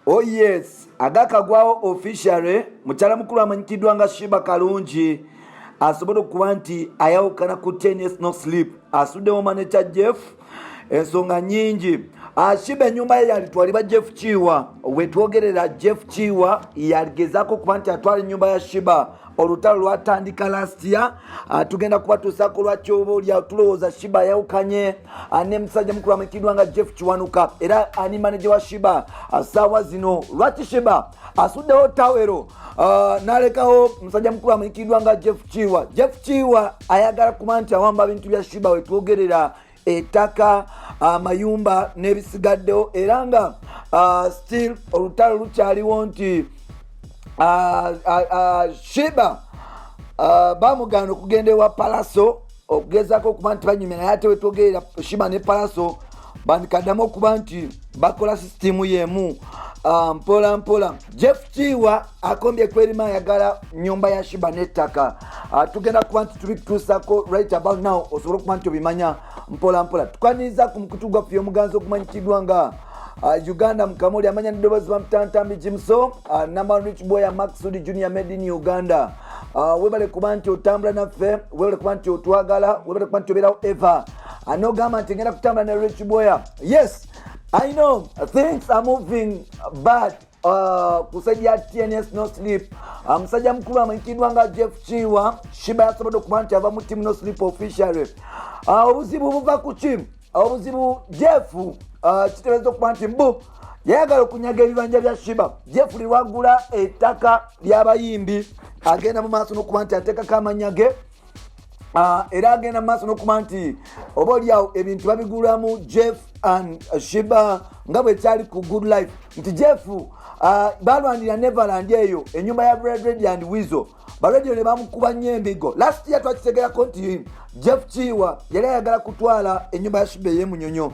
Oh yes, agakagwawo officially mukyala mukulu amanyikiddwa nga Sheebah Karungi asobola okuba nti ayawukana ku 10 years no sleep asuddewo manager Jeff ensonga nyingi. Sheebah ennyumba ye yalitwalibwa Jeff Kiwa. Wetwogerera Jeff Kiwa yagezaako okuba nti atwala ennyumba ya Sheebah olutalo lwatandika last year. Tugenda kubatuusaako lwaki oba olya tulowooza Sheebah yawukanye ne musajja mukulu amanyikiddwa nga Jeff Kiwanuka era ani manager wa Sheebah ssaawa zino. Lwaki Sheebah asuddewo tawero n'alekawo musajja mukulu amanyikiddwa nga Jeff Kiwa. Jeff Kiwa ayagala kuba nti awamba bintu bya Sheebah wetwogerera ettaka amayumba n'ebisigaddewo era nga still olutalo lukyaliwo nti Sheebah bamugana okugenda ewa Palaso okugezaako okuba nti banyumya naye ate wetwogerera Sheebah ne Palaso bandikaddamu okuba nti bakola sisitimu y'emu mpola mpola. Jeff Kiwa akombye kwerima ayagala nyumba ya Sheebah n'ettaka. Tugenda kuba nti tubituusako right about now osobola okuba nti obimanya mpola mpola. Tukwaniriza ku mukutu gwaffe omuganzi okumanyikiddwa nga Uganda Mukamooli amanya n'eddoboozi bamutantambi Jimso number rich boy ya Maxud Junior made in Uganda. Webale kuba nti otambula naffe, webale kuba nti otwagala, webale kuba nti obeerawo ever. Anogamba nti ngenda kutambula ne rich boy. Yes, I know things are moving bad. Kusajja TNS no sleep. Musajja mukulu amanyikiddwa nga Jeff Kiwa. Sheebah yasobodde okuba nti ava mu team no sleep officially. Obuzibu buva ku ki? Obuzibu Jeff kitegeeza okuba nti mbu yayagala okunyaga ebibanja bya Sheebah. Jeff liwagula ettaka ly'abayimbi agenda mu maaso n'okuba nti ateekako amanyage. Era agenda mu maaso n'okuba nti oba oliawo ebintu babigulamu Jeff and Sheebah nga bwe kyali ku Good Life nti Jeff balwanira Neverland eyo ennyumba ya Red and Weasel baradio ne bamukuba nnyo embigo. Last year twakitegerako nti Jeff Kiwa yali ayagala kutwala ennyumba ya Sheebah ey'emunyonyo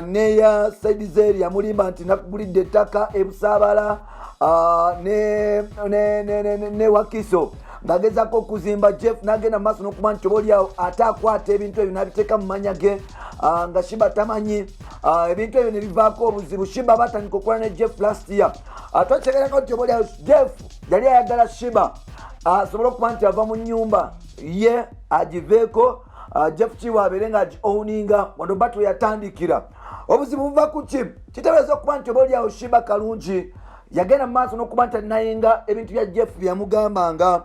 neya Saidi yamulimba nti nakugulidde ettaka ebusaabala ne Wakiso ng'agezaako okuzimba. Jeff n'agenda mu maaso n'okuba nti obaoliawo ate akwata ebintu ebyo n'abiteeka mu manya ge nga Sheebah tamanyi. Ebintu ebyo ne bivaako obuzibu. Sheebah batandika okukola ne Jeff last year. Twakitegerako nti obaoliawo Jeff yali ayagala Sheebah asobole okuba nti ava mu nnyumba ye agiveeko. Jeff Kiwa abeere nga agi-owninga wano battle yatandikira. Obuzibu buva ku ki? Kitegeeza okuba nti obaoliawo Sheebah Karungi yagenda mu maaso n'okuba nti alinayenga ebintu bya Jeff byamugambanga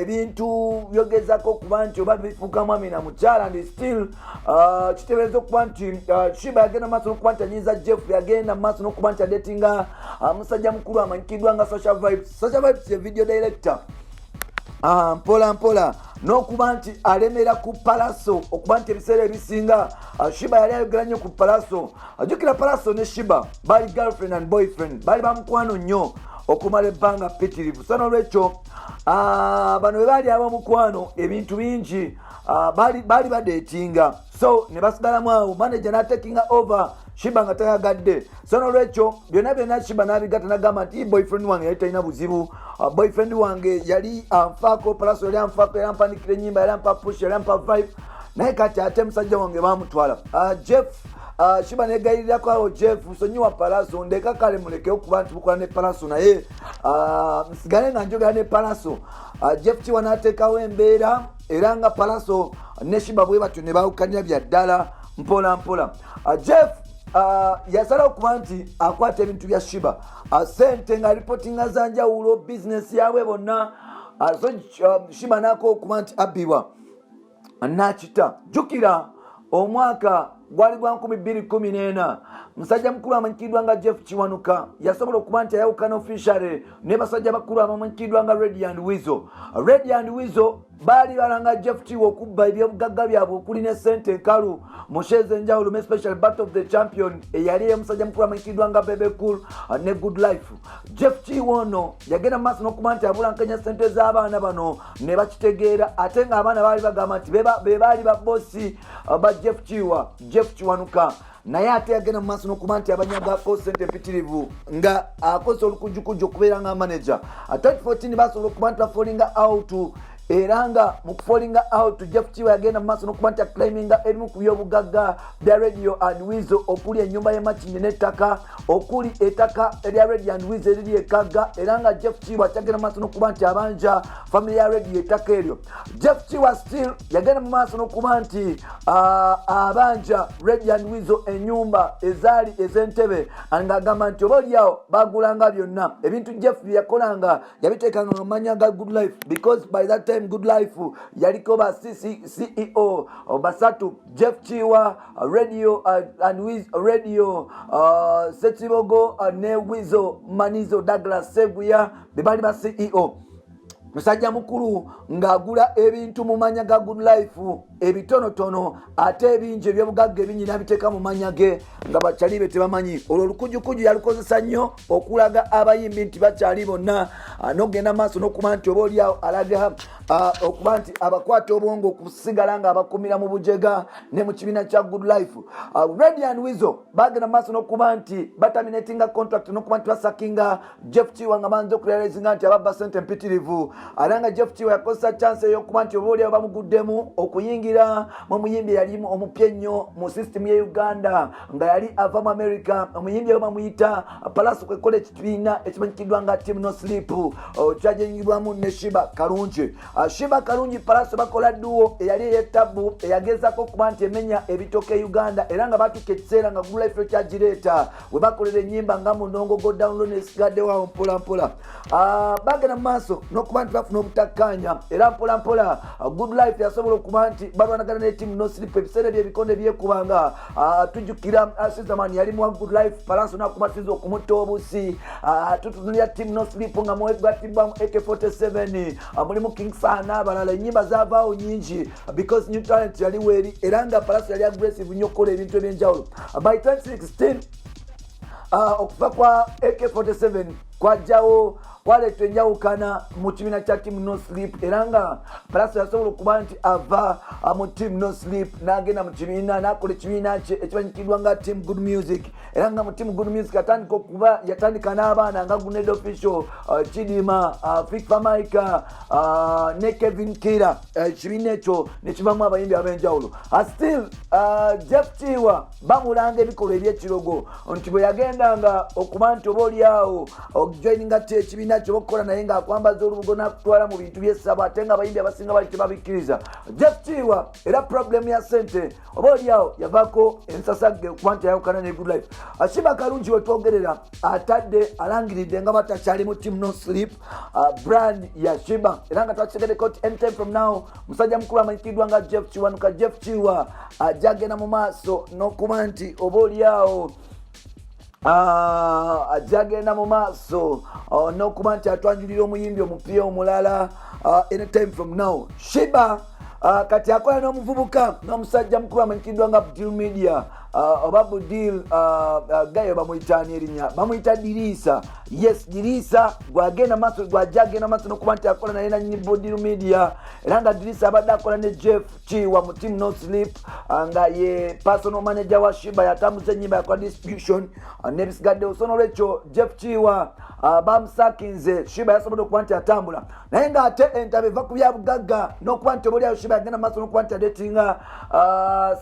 ebintu byogezaako okuba nti oba bifuukamu amina mukyala and still kitegeeza okuba nti Sheebah yagenda mu maaso n'okuba nti anyiza Jeff yagenda mu maaso n'okuba nti adetinga musajja mukulu amanyikiddwa nga Social Vibes ye video director. Mpola mpola n'okuba nti alemera ku Palaso okuba nti ebiseera ebisinga Sheebah yali ayogera nnyo ku Palaso. Ajjukira Palaso ne Sheebah bali girlfriend and boyfriend, bali bamukwano nnyo okumala ebbanga ppitirivu. So n'olwekyo bano bwe baali abamukwano ebintu bingi bali badeetinga, so ne basigalamu awo manager n'atakinga over Sheebah nga tayagadde. So n'olwekyo byonna Sheebah n'abigatta n'agamba nti boyfriend wange yali talina buzibu. Boyfriend wange yali anfaako Palaso, yali anfaako, yali ampandikira ennyimba, yali ampa push, yali ampa vibe, naye kati ate musajja wange baamutwala. Jeff Sheebah negayiririrako awo Jeff nsonyiwa Palaso ndeka kale mulekewo kuba nti bukola ne Palaso naye nsigale nga njogera ne Palaso. Jeff Kiwa n'ateekawo embeera era nga Palaso ne Sheebah bwe batyo ne baawukanira bya ddala mpola mpola. Jeff yasalawo okuba nti akwata ebintu bya Sheebah sente nga ripotinga za njawulo bizinesi yaabwe bonna. So Sheebah n'akola okuba nti abbibwa n'akita. Jjukira omwaka gwali gwa 2014 musajja mukulu amanyikiddwa nga Jeff Kiwanuka yasobola okuba nti ayawukana officially ne basajja bakulu abamanyikiddwa nga Red and Weasel baali balanga Jeff Kiwa okubba ebyobugagga byabwe okuli ne sente enkalu mu shares enjawulo, especially Battle of the Champion eyali musajja mukulu amanyikiddwa nga Bebe Cool ne Good Life. Jeff Kiwa ono yagenda mu maaso n'okuba nti abulankanya sente z'abaana bano ne bakitegeera ate ng'abaana baali bagamba nti be baali babbosi ba Jeff Kiwanuka. Naye ate yagenda mu maaso n'okuba nti abanyagako sente empitirivu nga akoze olukujjukujju okubeera nga manager. 2014 basobola okuba nti bafolinga out era nga mu fallinga out Jeff Chiwa yagenda mu maaso n'okuba nti aclaiminga erimu ku byobugagga bya Radio and Weasel okuli ennyumba y'Emakindye n'ettaka okuli ettaka erya Radio and Weasel eriri ekagga era nga Jeff Chiwa kyagenda mu maaso n'okuba nti abanja family ya Radio ettaka eryo. Jeff Chiwa still yagenda mu maaso n'okuba nti abanja Radio and Weasel ennyumba ezaali ez'entebe ng'agamba nti obaoliawo bagulanga byonna ebintu Jeff bye yakolanga yabiteekanga mu mannya ga Good Life because by that time Good Life yaliko ba CEO basatu Jeff Chiwa Radio and Weasel Radio Setsibogo ne Weasel Manizo Douglas Seguya bebali ba CEO. Musajja mukulu ng'agula ebintu mu mannya ga Good Life ebitonotono ate ebingi ebyobugagga ebinyina biteeka mu mannya ge nga bakyali be tebamanyi. Olwo olukujukuju yalukozesa nnyo okulaga abayimbi nti bakyali bonna n'ogenda maaso n'okuba nti oba oliawo alaga okuba nti abakwata obwongo okusigala nga abakumira mu bujega ne mu kibiina kya Good Life. Radio and Weasel bagenda maaso n'okuba nti bataminatinga contract n'okuba nti basakinga Jeff Chiwa nga banze okurealizinga nti ababba sente mpitirivu. Alanga Jeff Chiwa yakozesa chance y'okuba nti oba oliawo bamuguddemu okuyingira mu muyimbi yali omupya ennyo mu system ya Uganda nga yali ava mu America. Omuyimbi oyo bamuyita Palace kwekola ekibiina ekimanyikiddwa nga Team No Sleep kyajengibwamu ne Sheebah Karungi. Sheebah Karungi Palace bakola duo eyali ey'ettabu eyagezako okuba nti emenya ebitoke Uganda era nga batuka ekiseera nga Good Life kyagireeta we bakolera ennyimba nga Munongo Go Down Low nesigadde waawo mpola mpola. Bagenda mu maaso n'okuba nti bafuna obutakkaanya era mpola mpola Good Life yasobola okuba nti balwanagana ne Team No Sleep ebiseera by'ebikonde byekubanga tujjukira Sizamani yali mu Good Life Palace n'akumatiza okumutta obusi tutunulira Team No Sleep nga mwegatibbwamu AK47 mulimu King n'abalala ennyimba zaavaawo nyingi because new talent yali weeri era nga Palace yali aggressive nnyo okukola ebintu ebyenjawulo. By 2016 okufa kwa AK47 kwajjawo kwaleeta enjawukana mu kibiina kya Team No Sleep era nga Palace yasobola okuba nti ava mu Team No Sleep n'agenda mu kibiina n'akola ekibiina kye ekimanyikiddwa nga Team Good Music era nga mu Team Good Music atandika okuba yatandika n'abaana nga Guned Official Kidima Fikfa Maika ne Kevin Kira ekibiina ekyo ne kivamu abayimbi ab'enjawulo. Still Jeff Chiwa bamulanga ebikolwa eby'ekirogo nti bwe yagendanga okuba nti oba oliawo okujoininga te ekibiina kyo bakola naye ng'akwambaza olubugo n'akutwala mu bintu by'essabo ate nga abayimbi abasinga bali tebabikkiriza. Jeff Chiwa era problem ya sente oba oliawo yavaako ensasagge okuba nti yayawukana ne Good Life. Sheebah Karungi we twogerera atadde alangiridde nga batakyali mu Team No Sleep brand ya Sheebah era nga twakitegedeko nti anytime from now musajja mukulu amanyikiddwa nga Jeff Chiwa nuka Jeff Chiwa ajja agenda mu maaso n'okuba nti oba oliawo ajagenda mu maaso n'okuba nti atwanjulira omuyimbi omupya omulala anytime from now. Sheebah kati akola n'omuvubuka n'omusajja mukulu amanyikiddwa nga Budil Media oba Budil gayo bamuyitaani erinnya bamuyita Dirisa. Yes, Dirisa gwagenda maaso gwajagenda maaso n'okuba nti akola naye nannyini Budil Media era nga Dirisa abadde akola ne Jeff Chiwa mu Team No Sleep nga ye personal manager wa Sheebah yatambuza ennyimba yakola distribution n'ebisigaddewo. So n'olwekyo Jeff Chiwa bamusakinze Sheebah yasobodde okuba nti atambula naye ng'ate entabe eva ku byabugagga n'okuba nti obaoliawo Sheebah yagenda maaso n'okuba nti adetinga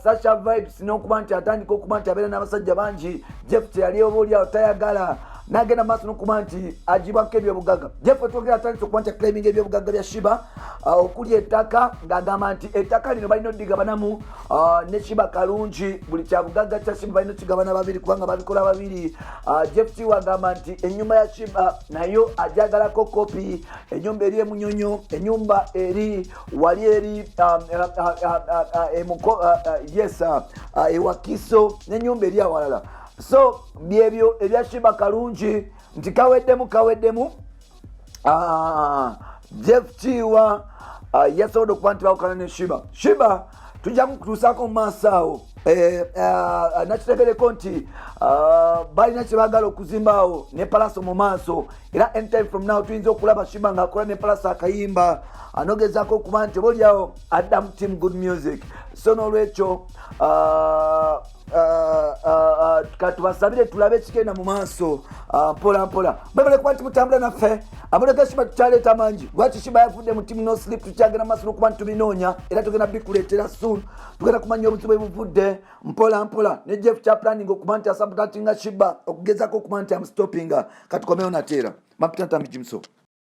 Sasha Vibes n'okuba nti atandika okuba nti abeera n'abasajja bangi. Jeff teyali obaoliawo tayagala n'agenda maaso n'okuba nti agibwako ebyobugagga. Jeff twogera atandika okuba nti aclaiming ebyobugagga bya Sheebah okuli ettaka ng'agamba nti ettaka lino balina odigabanamu ne Sheebah Karungi buli kyabugagga kya Sheebah balina okigabana babiri kubanga babikola babiri. Jeff Chiwa agamba nti ennyumba ya Sheebah nayo ajagalako kopi ennyumba eri emunyonyo ennyumba eri wali eri ewakiso n'ennyumba eri awalala. So byebyo ebya Sheebah Karungi nti kaweddemu Jeff Chiwa yasobodde okuba nti bawukana ne Sheebah tujja kutuusaako mu maaso awo nakitegereko nti balina kye baagala okuzimbaawo ne Palace mu maaso era anytime from now tuyinza okulaba Sheebah ng'akola ne Palace akayimba anogezaako okuba nti obaoliawo adda mu Team Good Music. So n'olwekyo katubasabire tulabe kigenda mu maaso mpola mpola bebale kuba nti mutambula naffe amuleka Sheebah tukyaleeta mangi lwaki Sheebah yavudde mu timu no slip tukyagenda mu maaso n'okuba ntubinoonya era tugenda bikuleetera soon tugenda kumanya obuzibu ebuvudde mpola mpola ne Jeff kya planning okuba nti asapotatinga Sheebah okugezako okuba nti amustoppinga katukomeyo nateera mapita ntambi Jimso.